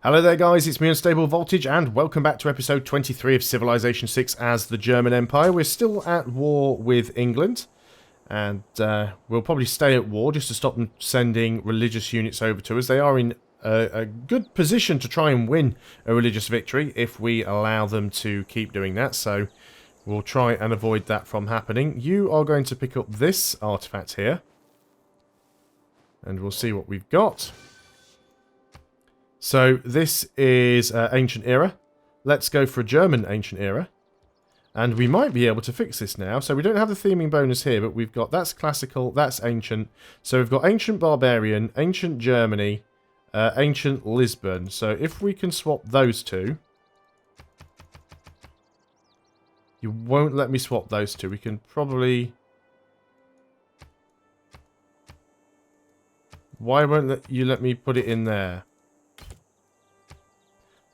Hello there guys, it's me Unstable Voltage and welcome back to episode 23 of Civilization 6 as the German Empire. We're still at war with England and we'll probably stay at war just to stop them sending religious units over to us. They are in a good position to try and win a religious victory if we allow them to keep doing that, so we'll try and avoid that from happening. You are going to pick up this artifact here and we'll see what we've got. So this is Ancient Era. Let's go for a German Ancient Era. And we might be able to fix this now. So we don't have the theming bonus here, but we've got, that's Classical, that's Ancient. So we've got Ancient Barbarian, Ancient Germany, Ancient Lisbon. So if we can swap those two. You won't let me swap those two. We can probably... Why won't you let me put it in there?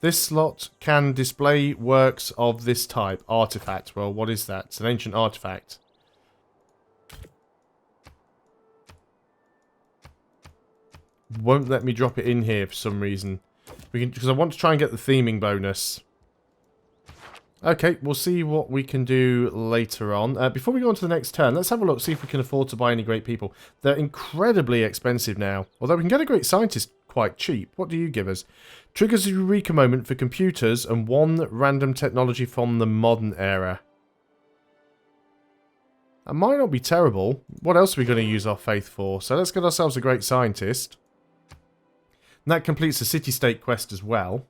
This slot can display works of this type. Artifact. Well, what is that? It's an ancient artifact. Won't let me drop it in here for some reason. Because I want to try and get the theming bonus. Okay, we'll see what we can do later on. Before we go on to the next turn, let's have a look, see if we can afford to buy any great people. They're incredibly expensive now. Although we can get a great scientist quite cheap. What do you give us? Triggers a Eureka moment for computers and one random technology from the modern era. That might not be terrible. What else are we going to use our faith for? So let's get ourselves a great scientist. And that completes the city-state quest as well.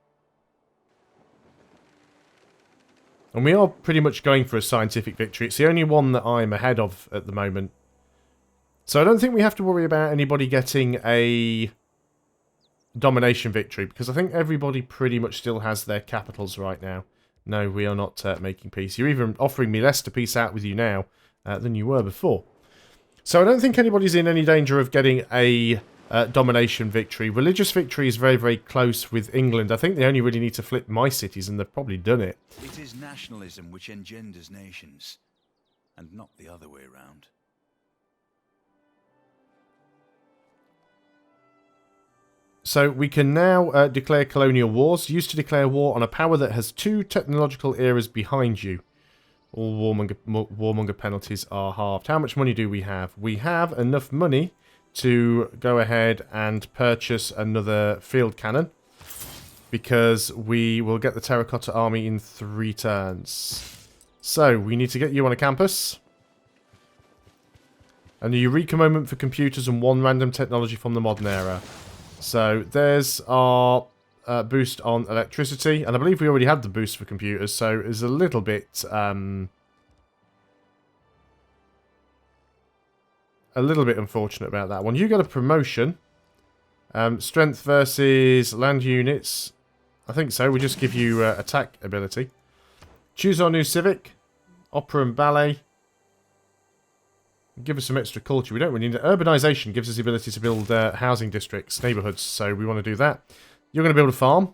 And we are pretty much going for a scientific victory. It's the only one that I'm ahead of at the moment. So I don't think we have to worry about anybody getting a domination victory, because I think everybody pretty much still has their capitals right now. No, we are not making peace. You're even offering me less to peace out with you now than you were before. So I don't think anybody's in any danger of getting a domination victory. Religious victory is very, very close with England. I think they only really need to flip my cities, and they've probably done it. It is nationalism which engenders nations, and not the other way around. So we can now declare colonial wars. Used to declare war on a power that has 2 technological eras behind you. All warmonger penalties are halved. How much money do we have? We have enough money to go ahead and purchase another field cannon, because we will get the Terracotta army in 3 turns. So we need to get you on a campus. And a Eureka moment for computers and 1 random technology from the modern era. So there's our boost on electricity, and I believe we already had the boost for computers, so it's a little bit unfortunate about that one. You got a promotion. Strength versus land units. I think so. We just give you attack ability. Choose our new civic. Opera and ballet. Give us some extra culture. We don't really need it. Urbanization gives us the ability to build housing districts, neighborhoods, so we want to do that. You're going to build a farm.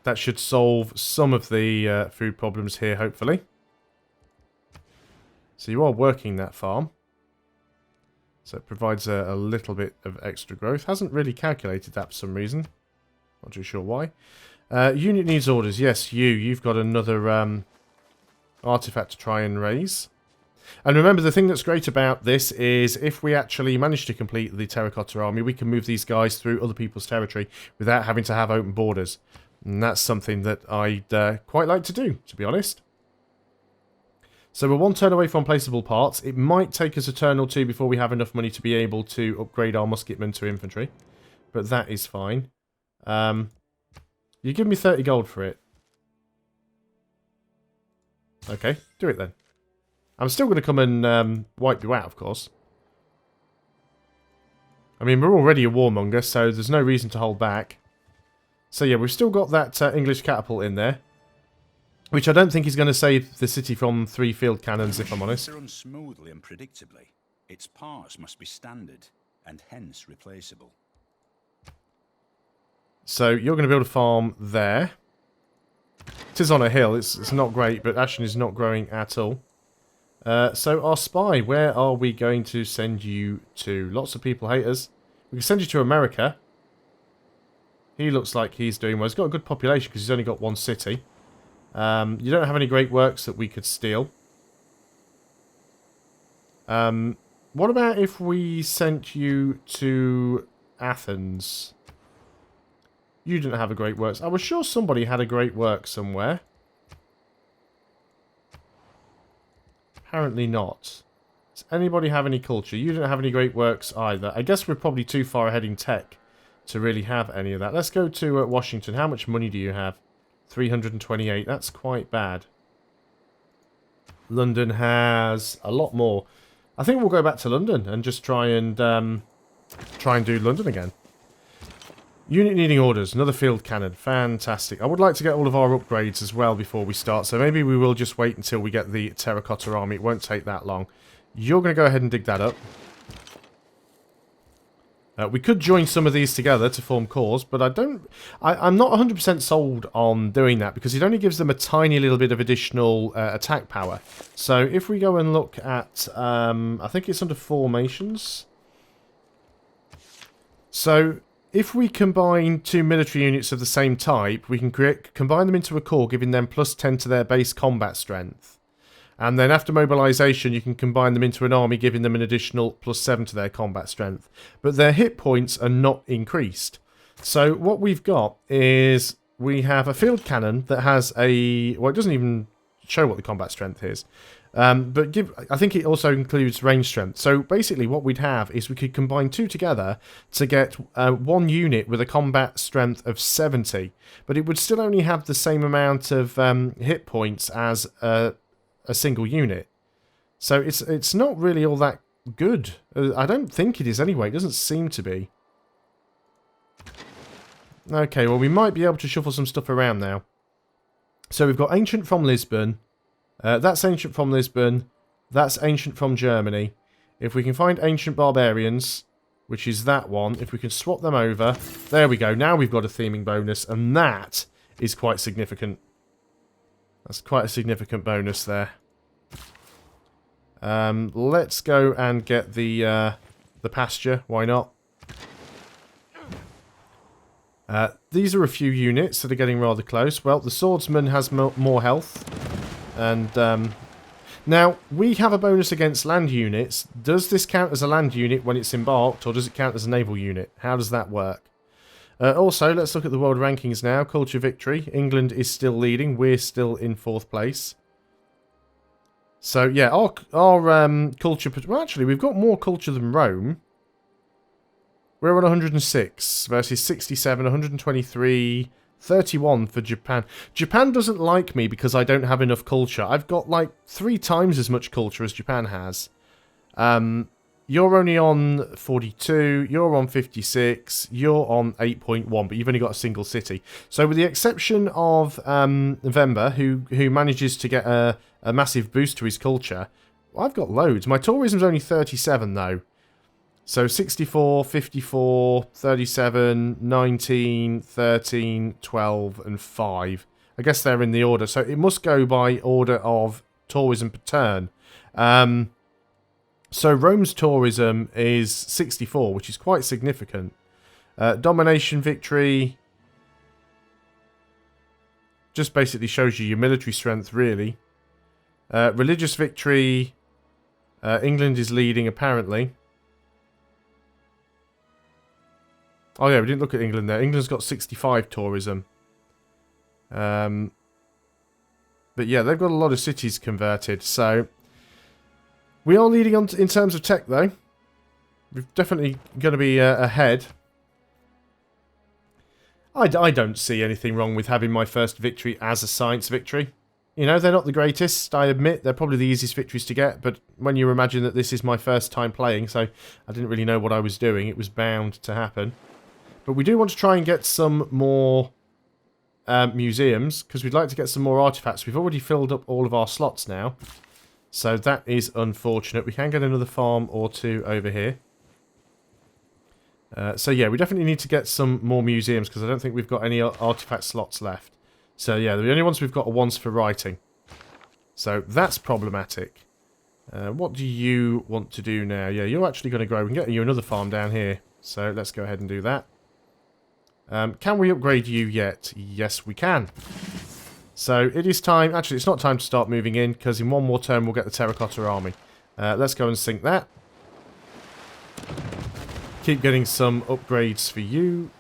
That should solve some of the food problems here, hopefully. So you are working that farm. So it provides a little bit of extra growth. Hasn't really calculated that for some reason. Not too sure why. Unit needs orders. Yes, you've got another artifact to try and raise. And remember, the thing that's great about this is if we actually manage to complete the Terracotta army, we can move these guys through other people's territory without having to have open borders. And that's something that I'd quite like to do, to be honest. So we're 1 turn away from placeable parts. It might take us a turn or 2 before we have enough money to be able to upgrade our musketmen to infantry. But that is fine. You give me 30 gold for it. Okay, do it then. I'm still going to come and wipe you out, of course. I mean, we're already a warmonger, so there's no reason to hold back. So yeah, we've still got that English catapult in there, which I don't think is going to save the city from 3 field cannons, if I'm honest. Run smoothly and predictably. Its parts must be standard and hence replaceable. So you're going to build a farm there. It is on a hill. It's not great, but Ashen is not growing at all. So our spy, where are we going to send you to? Lots of people hate us. We can send you to America. He looks like he's doing well. He's got a good population because he's only got one city. You don't have any great works that we could steal. What about if we sent you to Athens? You didn't have a great works. I was sure somebody had a great work somewhere. Apparently not. Does anybody have any culture? You didn't have any great works either. I guess we're probably too far ahead in tech to really have any of that. Let's go to Washington. How much money do you have? 328. That's quite bad. London has a lot more. I think we'll go back to London and just try and do London again. Unit needing orders. Another field cannon. Fantastic. I would like to get all of our upgrades as well before we start. So maybe we will just wait until we get the Terracotta army. It won't take that long. You're going to go ahead and dig that up. We could join some of these together to form cores, but I'm not 100% sold on doing that because it only gives them a tiny little bit of additional attack power. So if we go and look at, I think it's under formations. So if we combine two military units of the same type, we can combine them into a core, giving them +10 to their base combat strength. And then after mobilization, you can combine them into an army, giving them an additional +7 to their combat strength. But their hit points are not increased. So what we've got is we have a field cannon that has a... Well, it doesn't even show what the combat strength is. But I think it also includes range strength. So basically what we'd have is we could combine two together to get one unit with a combat strength of 70. But it would still only have the same amount of hit points as... a single unit. So it's not really all that good. I don't think it is anyway. It doesn't seem to be. Okay, well we might be able to shuffle some stuff around now. So we've got Ancient from Lisbon. That's Ancient from Lisbon. That's Ancient from Germany. If we can find Ancient Barbarians, which is that one, if we can swap them over. There we go. Now we've got a theming bonus, and that is quite significant. That's quite a significant bonus there. Let's go and get the pasture. Why not? These are a few units that are getting rather close. Well, the swordsman has more health. And now, we have a bonus against land units. Does this count as a land unit when it's embarked, or does it count as a naval unit? How does that work? Also, let's look at the world rankings now. Culture victory. England is still leading. We're still in 4th place. So, yeah, our culture... Well, actually, we've got more culture than Rome. We're on 106 versus 67, 123, 31 for Japan. Japan doesn't like me because I don't have enough culture. I've got, like, 3 times as much culture as Japan has. You're only on 42, you're on 56, you're on 8.1, but you've only got a single city. So with the exception of November, who manages to get a massive boost to his culture, I've got loads. My tourism's only 37, though. So 64, 54, 37, 19, 13, 12, and 5. I guess they're in the order. So it must go by order of tourism per turn. So Rome's tourism is 64, which is quite significant. Domination victory just basically shows you your military strength, really. Religious victory, England is leading, apparently. Oh yeah, we didn't look at England there. England's got 65 tourism. But yeah, they've got a lot of cities converted, so... We are leading on in terms of tech, though. We're definitely going to be ahead. I don't see anything wrong with having my first victory as a science victory. You know, they're not the greatest, I admit. They're probably the easiest victories to get, but when you imagine that this is my first time playing, so I didn't really know what I was doing, it was bound to happen. But we do want to try and get some more museums, because we'd like to get some more artifacts. We've already filled up all of our slots now. So that is unfortunate. We can get another farm or two over here. So yeah, we definitely need to get some more museums because I don't think we've got any artifact slots left. So yeah, the only ones we've got are ones for writing. So that's problematic. What do you want to do now? Yeah, you're actually going to grow. We can get you another farm down here. So let's go ahead and do that. Can we upgrade you yet? Yes, we can. So it is time. Actually, it's not time to start moving in, because in one more turn we'll get the Terracotta army. Let's go and sync that. Keep getting some upgrades for you.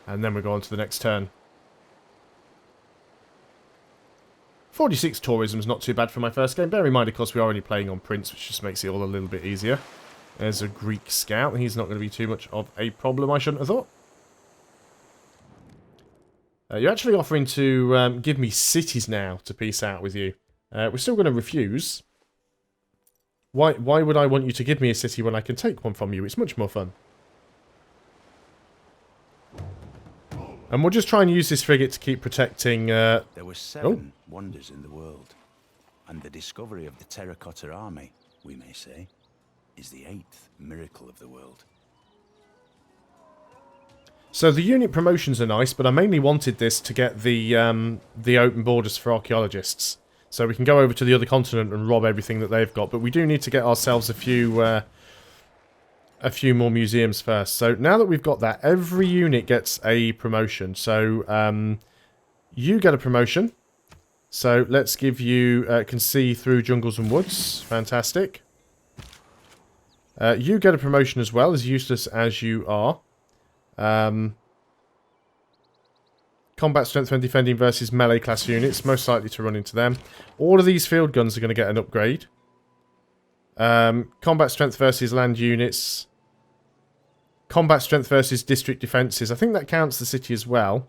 And then we go on to the next turn. 46 tourism is not too bad for my first game. Bear in mind, of course, we're already playing on Prince, which just makes it all a little bit easier. There's a Greek scout. He's not going to be too much of a problem, I shouldn't have thought. You're actually offering to give me cities now to peace out with you. We're still going to refuse. Why would I want you to give me a city when I can take one from you? It's much more fun. And we'll just try and use this frigate to keep protecting... There were 7 wonders in the world, and the discovery of the Terracotta army, we may say, is the 8th miracle of the world. So the unit promotions are nice, but I mainly wanted this to get the open borders for archaeologists. So we can go over to the other continent and rob everything that they've got. But we do need to get ourselves a few more museums first. So now that we've got that, every unit gets a promotion. So you get a promotion. So let's give you can see through jungles and woods. Fantastic. You get a promotion as well, as useless as you are. Combat strength when defending versus melee class units, most likely to run into them. All of these field guns are going to get an upgrade. Combat strength versus land units. Combat strength versus district defences. I think that counts the city as well.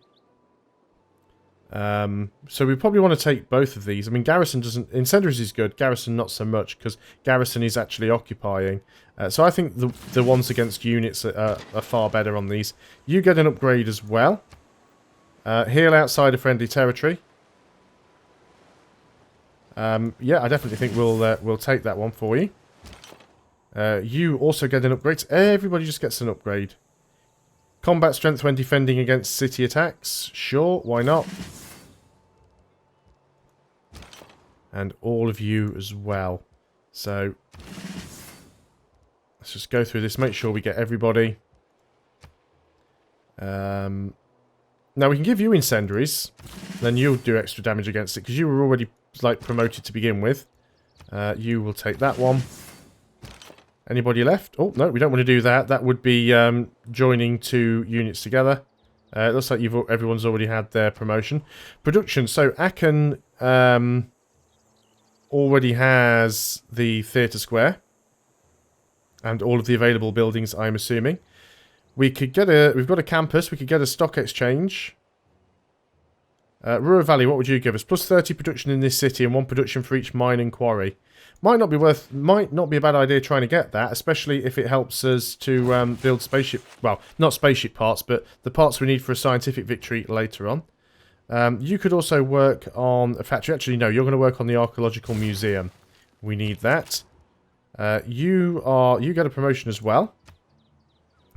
So we probably want to take both of these. I mean, Garrison doesn't... Incendiaries is good. Garrison not so much, because Garrison is actually occupying. So I think the ones against units are far better on these. You get an upgrade as well. Heal outside of friendly territory. Yeah, I definitely think we'll take that one for you. You also get an upgrade. Everybody just gets an upgrade. Combat strength when defending against city attacks. Sure, why not? And all of you as well. So, let's just go through this. Make sure we get everybody. Now we can give you incendiaries. Then you'll do extra damage against it, because you were already like promoted to begin with. You will take that one. Anybody left? Oh, no, we don't want to do that. That would be joining 2 units together. It looks like everyone's already had their promotion. Production. So, Aachen already has the theatre square. And all of the available buildings, I'm assuming. We could get we've got a campus. We could get a stock exchange. Ruhr Valley, what would you give us? Plus 30 production in this city and 1 production for each mine and quarry. Might not be a bad idea trying to get that, especially if it helps us to build spaceship... Well, not spaceship parts, but the parts we need for a scientific victory later on. You could also work on a factory. Actually, no, you're going to work on the archaeological museum. We need that. You get a promotion as well.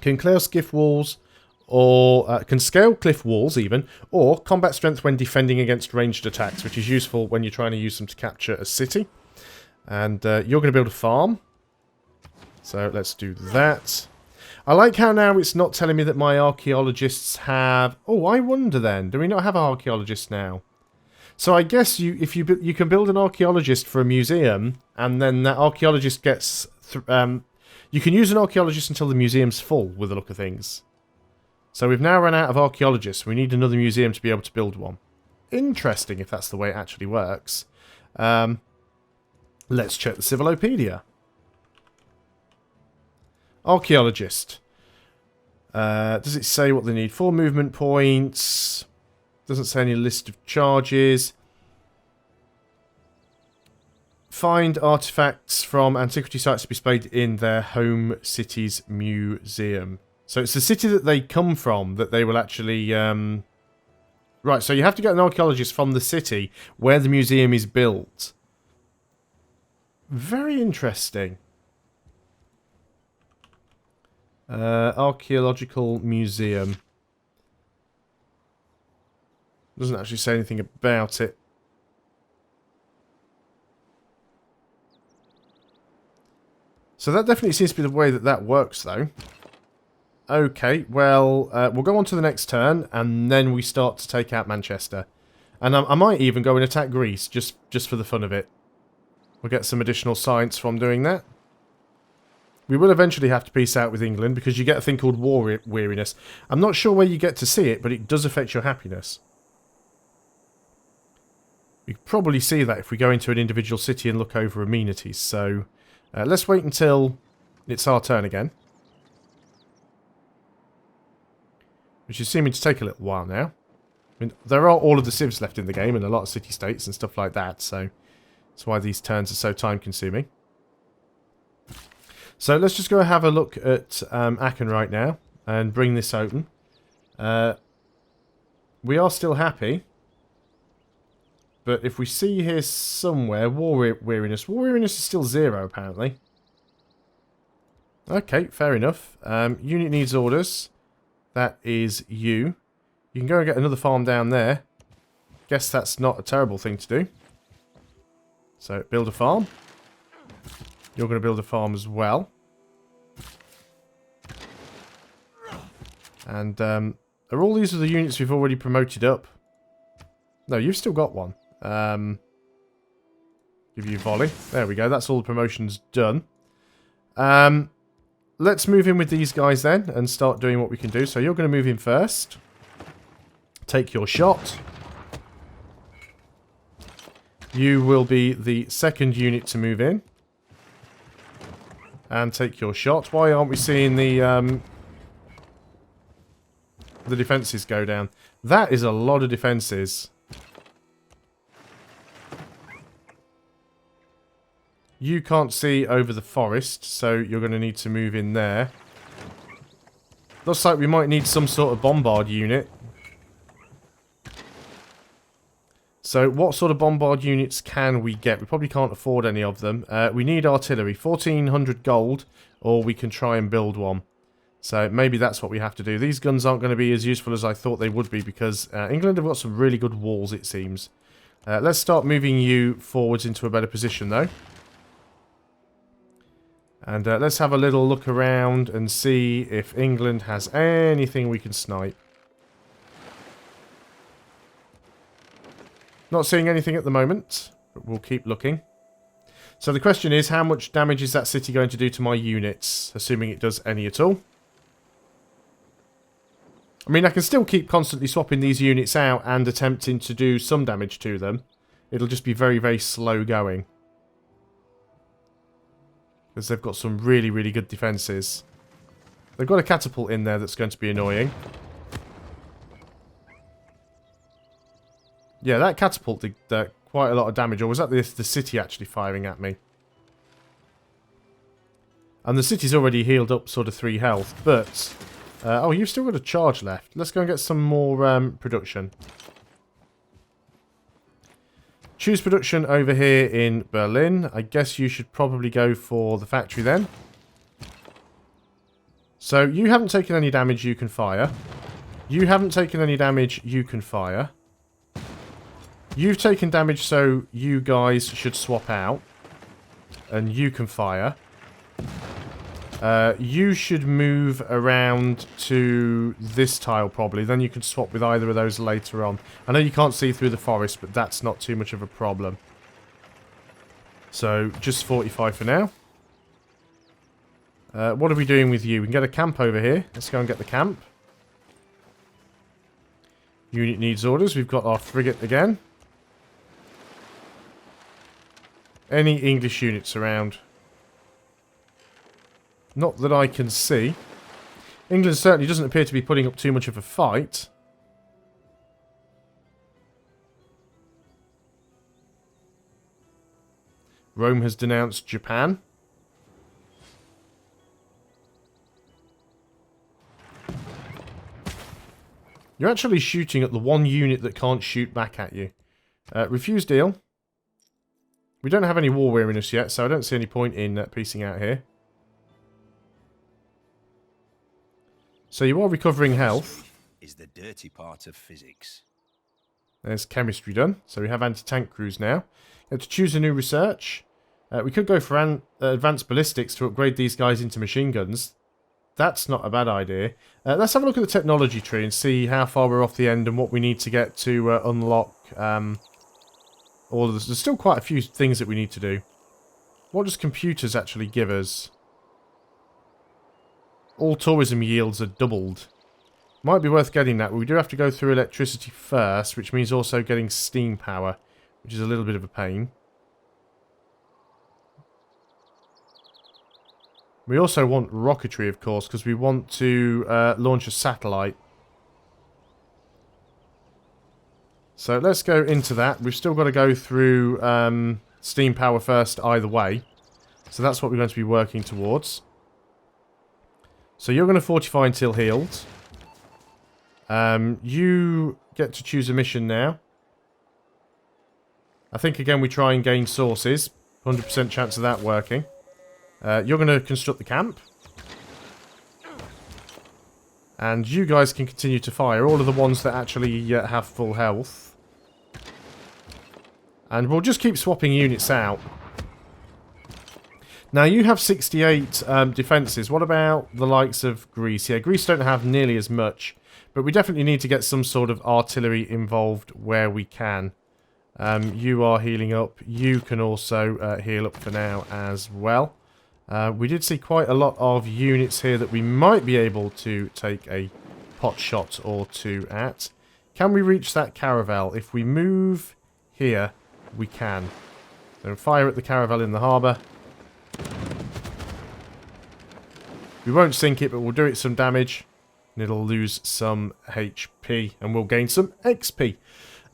Can clear skiff walls, or can scale cliff walls even, or combat strength when defending against ranged attacks, which is useful when you're trying to use them to capture a city. And you're going to build a farm. So let's do that. I like how now it's not telling me that my archaeologists have... Oh, I wonder then. Do we not have archaeologists now? So I guess you can build an archaeologist for a museum, and then that archaeologist gets... you can use an archaeologist until the museum's full, with the look of things. So we've now run out of archaeologists. We need another museum to be able to build one. Interesting, if that's the way it actually works. Let's check the Civilopedia. Archaeologist. Does it say what they need? 4 movement points. Doesn't say any list of charges. Find artifacts from antiquity sites to be displayed in their home city's museum. So it's the city that they come from that they will actually... Right, so you have to get an archaeologist from the city where the museum is built. Very interesting. Archaeological museum. Doesn't actually say anything about it. So that definitely seems to be the way that that works, though. Okay, well, we'll go on to the next turn, and then we start to take out Manchester. And I might even go and attack Greece, just for the fun of it. We'll get some additional science from doing that. We will eventually have to peace out with England, because you get a thing called war weariness. I'm not sure where you get to see it, but it does affect your happiness. We can probably see that if we go into an individual city and look over amenities. So, let's wait until it's our turn again. Which is seeming to take a little while now. I mean, there are all of the civs left in the game and a lot of city-states and stuff like that, so that's why these turns are so time-consuming. So let's just go have a look at Aachen right now and bring this open. We are still happy, but if we see here somewhere, war weariness is still 0 apparently. Okay, fair enough. Unit needs orders. That is you. You can go and get another farm down there. Guess that's not a terrible thing to do. So, build a farm. You're going to build a farm as well. And, are all these the units we've already promoted up? No, you've still got one. Give you volley. There we go. That's all the promotions done. Let's move in with these guys then and start doing what we can do. So you're going to move in first. Take your shot. You will be the second unit to move in. And take your shot. Why aren't we seeing the defences go down? That is a lot of defences. You can't see over the forest, so you're going to need to move in there. Looks like we might need some sort of bombard unit. So what sort of bombard units can we get? We probably can't afford any of them. We need artillery, 1400 gold, or we can try and build one. So maybe that's what we have to do. These guns aren't going to be as useful as I thought they would be, because England have got some really good walls, it seems. Let's start moving you forwards into a better position, though. And let's have a little look around and see if England has anything we can snipe. Not seeing anything at the moment, but we'll keep looking. So the question is, how much damage is that city going to do to my units, assuming it does any at all? I mean, I can still keep constantly swapping these units out and attempting to do some damage to them. It'll just be very, very slow going. Because they've got some really, really good defences. They've got a catapult in there that's going to be annoying. Yeah, that catapult did quite a lot of damage. Or was that the city actually firing at me? And the city's already healed up sort of 3 health. But, oh, you've still got a charge left. Let's go and get some more production. Choose production over here in Berlin. I guess you should probably go for the factory then. So, you haven't taken any damage, you can fire. You haven't taken any damage, you can fire. You've taken damage, so you guys should swap out. And you can fire. You should move around to this tile probably. Then you can swap with either of those later on. I know you can't see through the forest, but that's not too much of a problem. So, just 45 for now. What are we doing with you? We can get a camp over here. Let's go and get the camp. Unit needs orders. We've got our frigate again. Any English units around? Not that I can see. England certainly doesn't appear to be putting up too much of a fight. Rome has denounced Japan. You're actually shooting at the one unit that can't shoot back at you. Refuse deal. We don't have any war weariness yet, so I don't see any point in piecing out here. So you are recovering health. Is the dirty part of physics. There's chemistry done. So we have anti-tank crews now. You have to choose a new research. We could go for advanced ballistics to upgrade these guys into machine guns. That's not a bad idea. Let's have a look at the technology tree and see how far we're off the end and what we need to get to unlock all of this. There's still quite a few things that we need to do. What does computers actually give us? All tourism yields are doubled. Might be worth getting that, but we do have to go through electricity first, which means also getting steam power, which is a little bit of a pain. We also want rocketry, of course, because we want to launch a satellite. So let's go into that. We've still got to go through steam power first either way. So that's what we're going to be working towards. So you're going to fortify until healed. You get to choose a mission now. I think again we try and gain sources. 100% chance of that working. You're going to construct the camp. And you guys can continue to fire. All of the ones that actually have full health. And we'll just keep swapping units out. Now you have 68 defences. What about the likes of Greece? Yeah, Greece don't have nearly as much. But we definitely need to get some sort of artillery involved where we can. You are healing up. You can also heal up for now as well. We did see quite a lot of units here that we might be able to take a pot shot or two at. Can we reach that caravel? If we move here, we can. So fire at the caravel in the harbour. We won't sink it, but we'll do it some damage. And it'll lose some HP, and we'll gain some XP.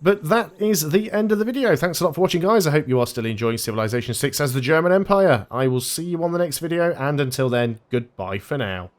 But that is the end of the video. Thanks a lot for watching, guys. I hope you are still enjoying Civilization 6 as the German Empire. I will see you on the next video, and until then, goodbye for now.